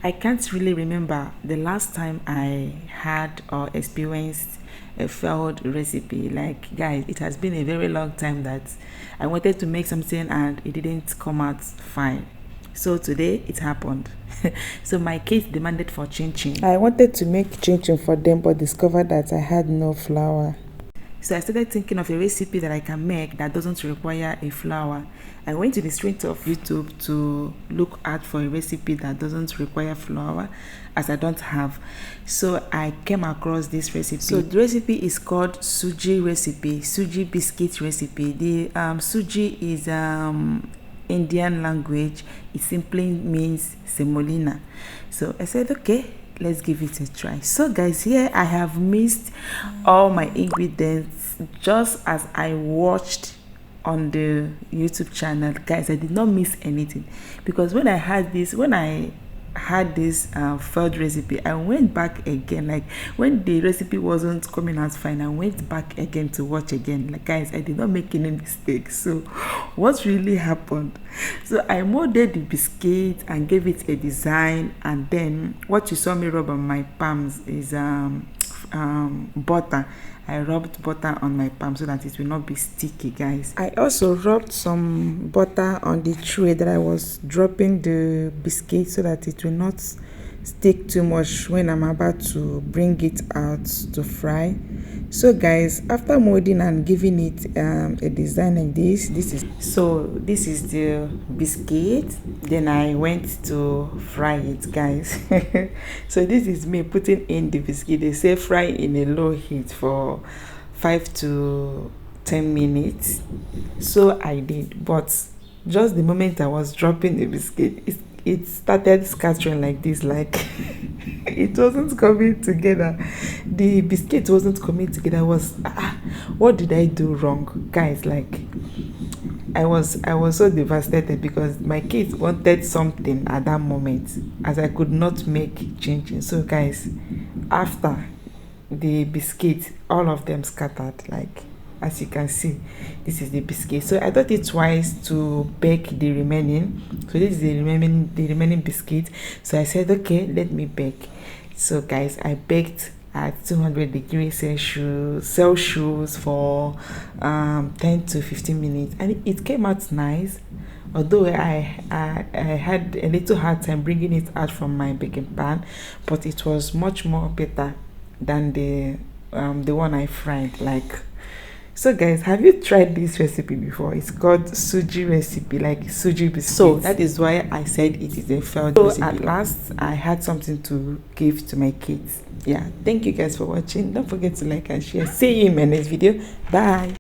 I can't really remember the last time I had or experienced a failed recipe. Like, guys, it has been a very long time that I wanted to make something and it didn't come out fine. So today it happened. So my kids demanded for chin chin. I wanted to make chin chin for them, but discovered that I had no flour. So I started thinking of a recipe that I can make that doesn't require a flour. I went to the street of YouTube to look out for a recipe that doesn't require flour, as I don't have. So I came across this recipe. So the recipe is called suji recipe, suji biscuit recipe. The suji is Indian language. It simply means semolina. So I said, okay, let's give it a try. So guys, here I have mixed all my ingredients just as I watched on the YouTube channel. Guys, I did not miss anything, because when I had this failed recipe, I went back again. Like, when the recipe wasn't coming out fine, I went back again to watch again. Like, guys, I did not make any mistakes. So what really happened? So I molded the biscuit and gave it a design, and then what you saw me rub on my palms is butter. I rubbed butter on my palm so that it will not be sticky, guys. I also rubbed some butter on the tray that I was dropping the biscuit so that it will not stick too much when I'm about to bring it out to fry. So guys, after molding and giving it a design like this is the biscuit. Then I went to fry it, guys. So this is me putting in the biscuit. They say fry in a low heat for 5 to 10 minutes. So I did, but just the moment I was dropping the biscuit, it started scattering like this, like it wasn't coming together. The biscuit wasn't coming together. What did I do wrong, guys? Like, I was so devastated because my kids wanted something at that moment, as I could not make changing. So guys, after the biscuit, all of them scattered. Like, as you can see, this is the biscuit. So I thought it wise to bake the remaining. So this is the remaining biscuit. So I said, okay, let me bake. So guys, I baked at 200 degrees Celsius for 10 to 15 minutes, and it came out nice. Although I had a little hard time bringing it out from my baking pan, but it was much more better than the one I fried. Like, so guys, have you tried this recipe before? It's called suji recipe, like suji biscuits. So that is why I said it is a failed recipe. At last, I had something to give to my kids. Yeah, thank you guys for watching. Don't forget to like and share. See you in my next video. Bye.